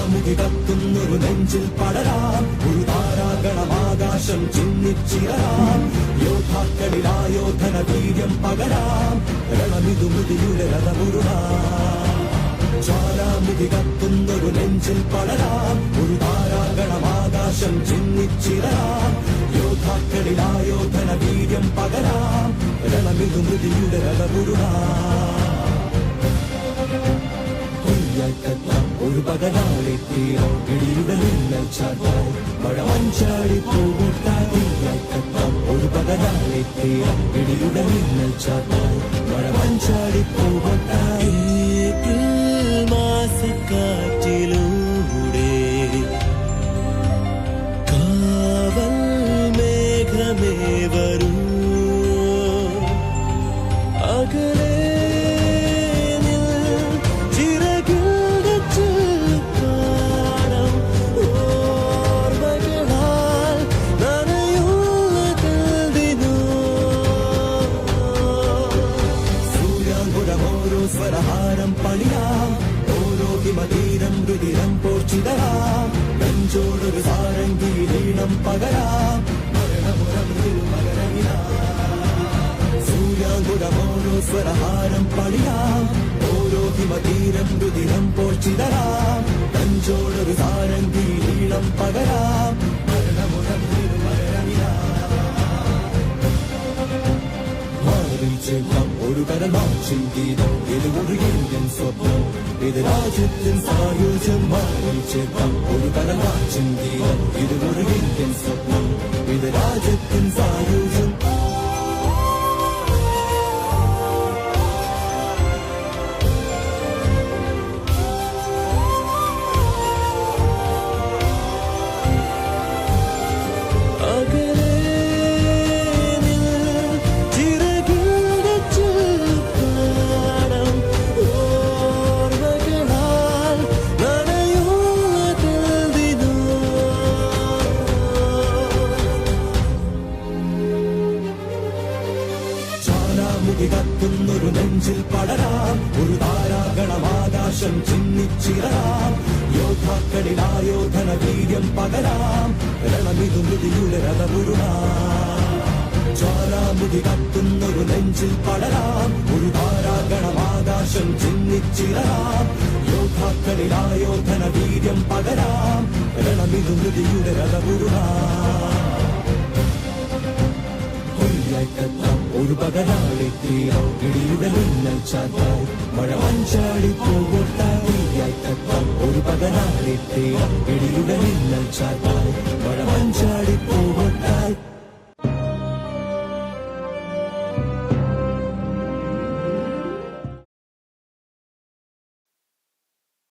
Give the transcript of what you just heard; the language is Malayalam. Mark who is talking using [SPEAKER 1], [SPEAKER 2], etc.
[SPEAKER 1] ജ്വാലാമുഖി കത്തുന്നൊരു നെഞ്ചിൽ പടരാം ഒരു താരാഗണമാകാശം ചിന്നിച്ചിറരാം യോദ്ധാക്കളിലായോധന വീര്യം പകരാം രണമിതു മൃതിയുടെ രഥമുരുളാം ജ്വാലാമുഖി കത്തുന്നൊരു നെഞ്ചിൽ പടരാം ഒരു താരാഗണമാകാശം ചിന്നിച്ചിറരാം യോദ്ധാക്കളിലായോധന വീര്യം പകരാം രണമിതു മൃതിയുടെ രഥമുരുളാം ഒരു പകലാളി തീരോ ഇടിയുടെ മിന്നൽ ചാട്ടായി മഴ മഞ്ചാടി പോകൂട്ടായി ഒരു പകലാളി തീരോ ഇടിയുടെ മിന്നൽ ചാട്ടായി മഴ മഞ്ചാടി പോകൂട്ടായി മാസക്കാറ്റിലൂടെ കാവൽ മേഘമേ വരൂ അകലെ സ്വരഹാരം പണിയാം ഓരോ ഹിമതീരം രുതിരം പോർച്ചിതരാം നെഞ്ചോടൊരു സാരംഗീലീണം പകരാം സൂര്യാങ്കുരമോരോ സ്വരഹാരം പണിയാം ഓരോ ഹിമതീരം രുതിരം പോർച്ചിതരാം നെഞ്ചോടൊരു സാരംഗീലീണം പകരാം ഒരു കരമാച്ചിൻ ഗീതം ഇത് ഒരു ഇന്ത്യൻ സ്വപ്നം ഇത് രാജ്യത്തിൻ സായുജ്യം മാറിച്ചേക്കാം ഒരു കരമാച്ചിൻ ഗീതം ഇത് ഒരു ഇന്ത്യൻ സ്വപ്നം ഇത് രാജ്യത്തിൻ സായുജ്യം ജ്വാലാമുഖി കത്തുന്നൊരു നെഞ്ചിൽ പടരാം ഒരു താരാഗണമാകാശം ചിന്നിച്ചിറരാം യോദ്ധാക്കളിലായോധന വീര്യം പകരാം രണമിതു മൃതിയുടെ രഥമുരുളാം ജ്വാലാമുഖി കത്തുന്നൊരു നെഞ്ചിൽ പടരാം ഒരു താരാഗണമാകാശം ചിന്നിച്ചിറരാം യോദ്ധാക്കളിലായോധന വീര്യം പകരാം രണമിതു മൃതിയുടെ രഥമുരുളാം ഒരു പകലാളി തീരോ ഇടിയുടെ മിന്നൽ ചാട്ടായി മഴ മഞ്ചാടി പോകൂട്ടായി ഒരു പകലാളി തീരോ ഇടിയുടെ മിന്നൽ ചാട്ടായി മഴ